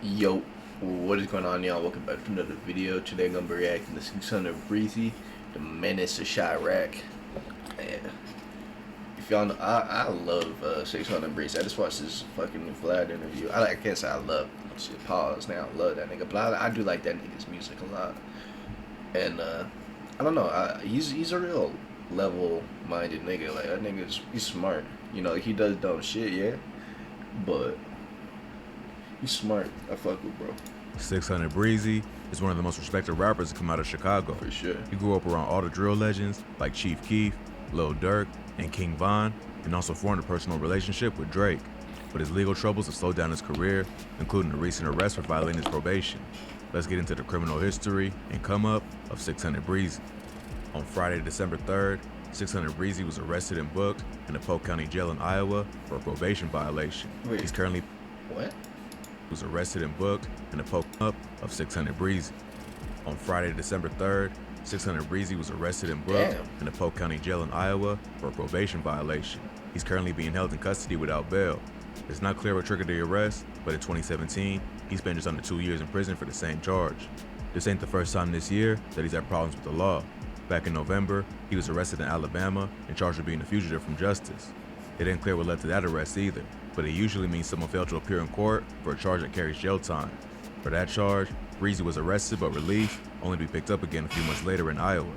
Yo, what is going on, y'all? Welcome back to another video. Today I'm gonna be reacting to 600 Breezy, the Menace of Chiraq. And if y'all know, I love 600 Breezy. I just watched this fucking Vlad interview. I can't say I love shit. Pause now. I love that nigga, but I do like that nigga's music a lot. And I don't know. He's a real level-minded nigga. Like that he's smart. You know, he does dumb shit, yeah, but he's smart. I fuck with bro. 600 Breezy is one of the most respected rappers to come out of Chicago. For sure. He grew up around all the drill legends like Chief Keef, Lil Durk, and King Von, and also formed a personal relationship with Drake. But his legal troubles have slowed down his career, including a recent arrest for violating his probation. Let's get into the criminal history and come up of 600 Breezy. On Friday, December 3rd, 600 Breezy was arrested and booked in the Polk County Jail in Iowa for a probation violation. Wait. He's currently was arrested and booked in the poke up of 600 Breezy. On Friday, December 3rd, 600 Breezy was arrested and booked in the Polk County Jail in Iowa for a probation violation. He's currently being held in custody without bail. It's not clear what triggered the arrest, but in 2017, he spent just under 2 years in prison for the same charge. This ain't the first time this year that he's had problems with the law. Back in November, he was arrested in Alabama and charged with being a fugitive from justice. It ain't clear what led to that arrest either, but it usually means someone failed to appear in court for a charge that carries jail time. For that charge, Breezy was arrested but released, only to be picked up again a few months later in Iowa.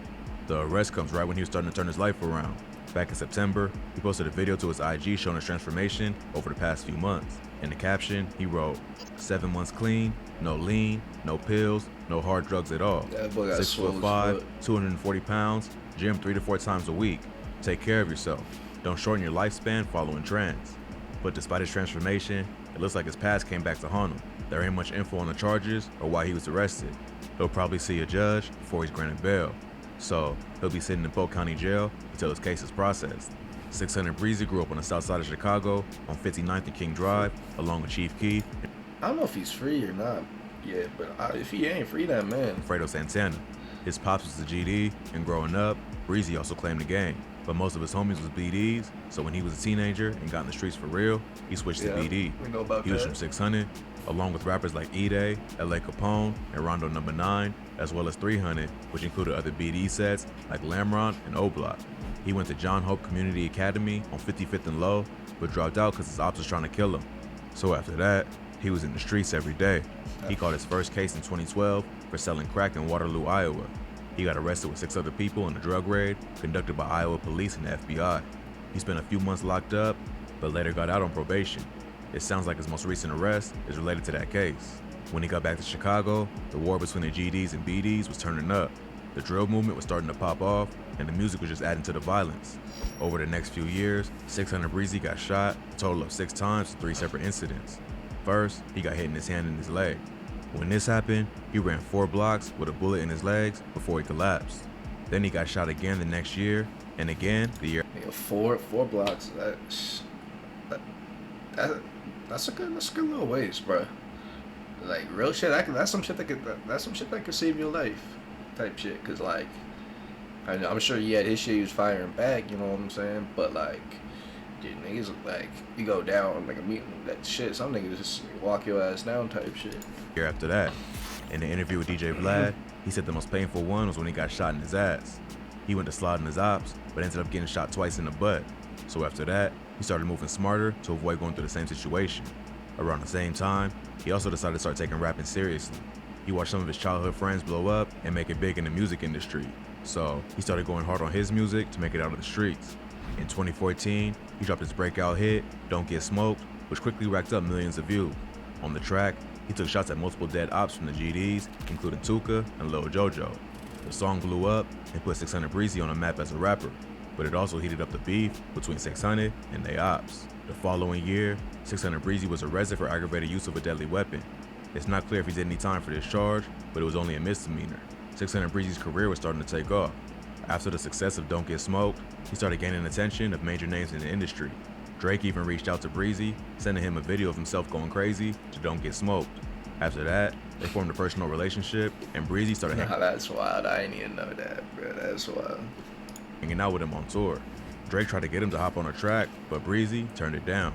The arrest comes right when he was starting to turn his life around. Back in September, he posted a video to his IG showing his transformation over the past few months. In the caption, he wrote, 7 months clean, no lean, no pills, no hard drugs at all. 6'5", 240 pounds, gym 3 to 4 times a week. Take care of yourself. Don't shorten your lifespan following trends. But despite his transformation, it looks like his past came back to haunt him. There ain't much info on the charges or why he was arrested. He'll probably see a judge before he's granted bail. So he'll be sitting in Polk County Jail until his case is processed. 600 Breezy grew up on the south side of Chicago on 59th and King Drive, along with Chief Keef. I don't know if he's free or not yet, but if he ain't free, that man. Fredo Santana. His pops was a GD, and growing up, Breezy also claimed the game. But most of his homies was BDs, so when he was a teenager and got in the streets for real, he switched to BD. We know about he was from 600, along with rappers like E-Day, L.A. Capone, and Rondo No. 9, as well as 300, which included other BD sets like Lamron and O-Block. He went to John Hope Community Academy on 55th and Low, but dropped out because his ops was trying to kill him. So after that, he was in the streets every day. He caught his first case in 2012 for selling crack in Waterloo, Iowa. He got arrested with 6 other people in a drug raid conducted by Iowa police and the FBI. He spent a few months locked up, but later got out on probation. It sounds like his most recent arrest is related to that case. When he got back to Chicago, the war between the GDs and BDs was turning up. The drill movement was starting to pop off, and the music was just adding to the violence. Over the next few years, 600 Breezy got shot a total of 6 times in 3 separate incidents. First, he got hit in his hand and his leg. When this happened, he ran 4 blocks with a bullet in his legs before he collapsed. Then he got shot again the next year, and again the year. Four blocks. That's a good little ways, bro. Like real shit. That's some shit that could save your life, type shit. Cause like, I'm sure he had his shit. He was firing back. You know what I'm saying? But like, dude, niggas like you go down like a meeting that shit. Some niggas just walk your ass down, type shit. Year after that, in the interview with DJ Vlad, he said the most painful one was when he got shot in his ass. He went to slide in his ops, but ended up getting shot twice in the butt. So after that, he started moving smarter to avoid going through the same situation. Around the same time, he also decided to start taking rapping seriously. He watched some of his childhood friends blow up and make it big in the music industry. So he started going hard on his music to make it out of the streets. In 2014, he dropped his breakout hit, Don't Get Smoked, which quickly racked up millions of views. On the track, he took shots at multiple dead ops from the GDs, including Tuka and Lil Jojo. The song blew up and put 600 Breezy on the map as a rapper, but it also heated up the beef between 600 and they ops. The following year, 600 Breezy was arrested for aggravated use of a deadly weapon. It's not clear if he did any time for this charge, but it was only a misdemeanor. 600 Breezy's career was starting to take off. After the success of Don't Get Smoked, he started gaining attention of major names in the industry. Drake even reached out to Breezy, sending him a video of himself going crazy to Don't Get Smoked. After that, they formed a personal relationship, and Breezy started that's wild. I didn't even know that, bro. That's wild. Hanging out with him on tour. Drake tried to get him to hop on a track, but Breezy turned it down.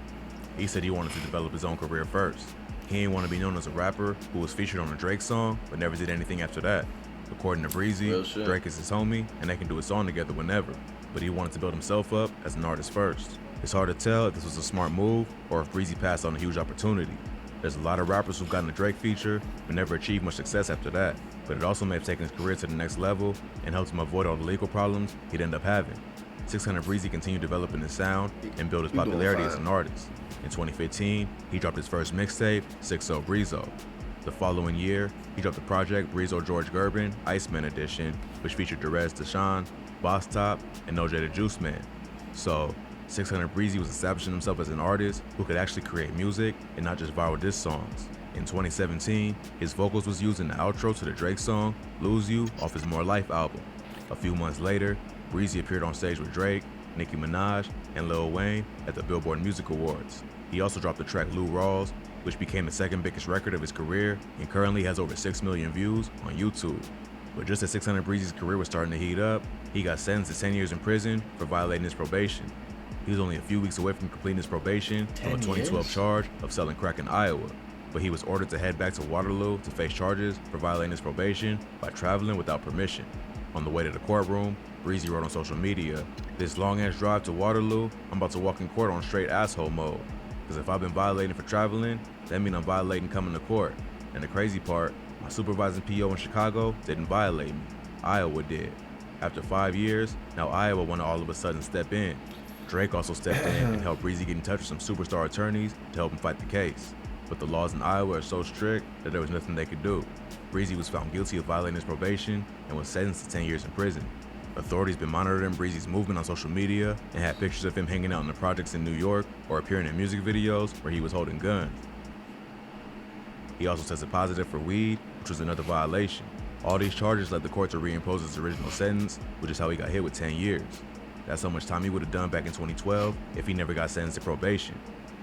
He said he wanted to develop his own career first. He ain't want to be known as a rapper who was featured on a Drake song, but never did anything after that. According to Breezy, Drake is his homie, and they can do a song together whenever, but he wanted to build himself up as an artist first. It's hard to tell if this was a smart move, or if Breezy passed on a huge opportunity. There's a lot of rappers who've gotten a Drake feature, but never achieved much success after that, but it also may have taken his career to the next level, and helped him avoid all the legal problems he'd end up having. 600 Breezy continued developing his sound, and built his popularity as an artist. In 2015, he dropped his first mixtape, 6-0 Breezo. The following year, he dropped the project Breezo George Gervin, Iceman Edition, which featured Derez Deshawn, Boss Top, and OJ the Juice Man. So, 600 Breezy was establishing himself as an artist who could actually create music and not just viral diss songs. In 2017, his vocals was used in the outro to the Drake song Lose You off his More Life album. A few months later, Breezy appeared on stage with Drake, Nicki Minaj, and Lil Wayne at the Billboard Music Awards. He also dropped the track Lou Rawls, which became the second biggest record of his career and currently has over 6 million views on YouTube. But just as 600 Breezy's career was starting to heat up, he got sentenced to 10 years in prison for violating his probation. He was only a few weeks away from completing his probation from a 2012 charge of selling crack in Iowa, but he was ordered to head back to Waterloo to face charges for violating his probation by traveling without permission. On the way to the courtroom, Breezy wrote on social media, "This long-ass drive to Waterloo, I'm about to walk in court on straight asshole mode. Because if I've been violating for traveling, that means I'm violating coming to court. And the crazy part, my supervising PO in Chicago didn't violate me. Iowa did. After 5 years, now Iowa want to all of a sudden step in." Drake also stepped in and helped Breezy get in touch with some superstar attorneys to help him fight the case. But the laws in Iowa are so strict that there was nothing they could do. Breezy was found guilty of violating his probation and was sentenced to 10 years in prison. Authorities been monitoring Breezy's movement on social media and had pictures of him hanging out in the projects in New York or appearing in music videos where he was holding guns. He also tested positive for weed, which was another violation. All these charges led the court to reimpose his original sentence, which is how he got hit with 10 years. That's how much time he would have done back in 2012 if he never got sentenced to probation.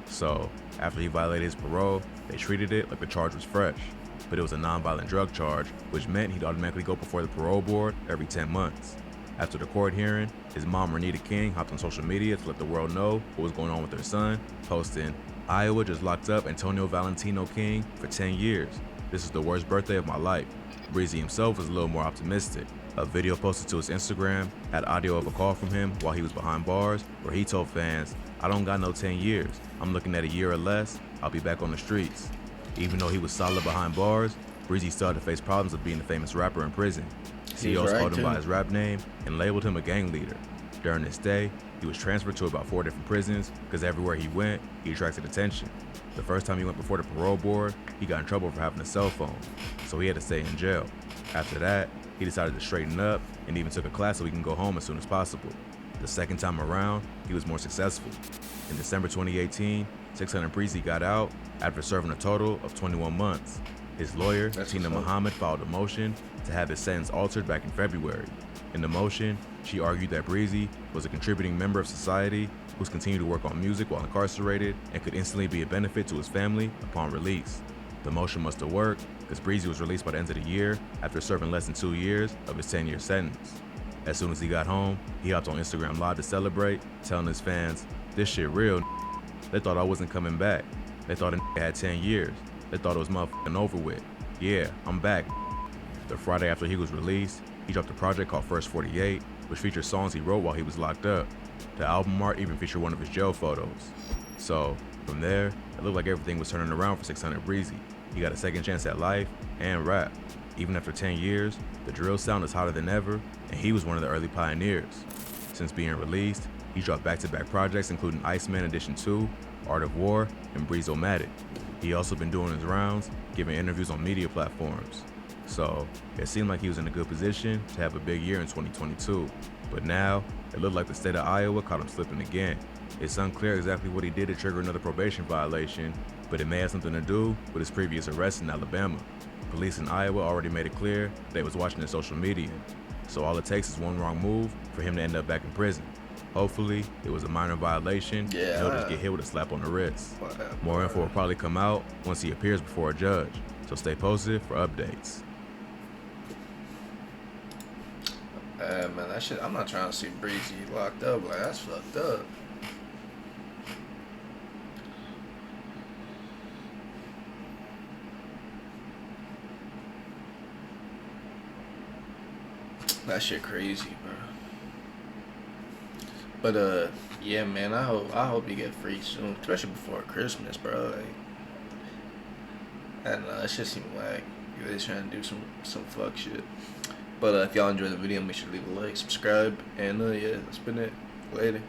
So, after he violated his parole, they treated it like the charge was fresh. But it was a non-violent drug charge, which meant he'd automatically go before the parole board every 10 months. After the court hearing, his mom, Renita King, hopped on social media to let the world know what was going on with their son, posting, "Iowa just locked up Antonio Valentino King for 10 years. This is the worst birthday of my life." Breezy himself was a little more optimistic. A video posted to his Instagram had audio of a call from him while he was behind bars, where he told fans, "I don't got no 10 years. I'm looking at a year or less. I'll be back on the streets." Even though he was solid behind bars, Breezy started to face problems of being a famous rapper in prison. CEOs called him by his rap name and labeled him a gang leader. During this stay, he was transferred to about 4 different prisons because everywhere he went, he attracted attention. The first time he went before the parole board, he got in trouble for having a cell phone, so he had to stay in jail. After that, he decided to straighten up and even took a class so he can go home as soon as possible. The second time around, he was more successful. In December 2018, 600 Breezy got out after serving a total of 21 months. His lawyer, Tina Muhammad, filed a motion to have his sentence altered back in February. In the motion, she argued that Breezy was a contributing member of society who's continued to work on music while incarcerated and could instantly be a benefit to his family upon release. The motion must have worked because Breezy was released by the end of the year after serving less than 2 years of his 10-year sentence. As soon as he got home, he hopped on Instagram Live to celebrate, telling his fans, "This shit real. They thought I wasn't coming back. They thought I had 10 years. They thought it was motherfucking over with. Yeah, I'm back." The Friday after he was released, he dropped a project called First 48, which featured songs he wrote while he was locked up. The album art even featured one of his jail photos. So, from there, it looked like everything was turning around for 600 Breezy. He got a second chance at life and rap. Even after 10 years, the drill sound is hotter than ever, and he was one of the early pioneers. Since being released, he dropped back-to-back projects including Iceman Edition 2, Art of War, and Breezomatic. He also been doing his rounds, giving interviews on media platforms. So, it seemed like he was in a good position to have a big year in 2022. But now, it looked like the state of Iowa caught him slipping again. It's unclear exactly what he did to trigger another probation violation, but it may have something to do with his previous arrest in Alabama. Police in Iowa already made it clear they was watching his social media. So all it takes is one wrong move for him to end up back in prison. Hopefully, it was a minor violation, and he'll just get hit with a slap on the wrist. More info will probably come out once he appears before a judge, so stay posted for updates. Man, that shit, I'm not trying to see Breezy locked up. Like, that's fucked up. That shit crazy, bro. But yeah, man. I hope you get free soon, especially before Christmas, bro. Like, I don't know. That shit seem like they're trying to do some fuck shit. But if y'all enjoyed the video, make sure to leave a like, subscribe, and yeah, that's been it. Later.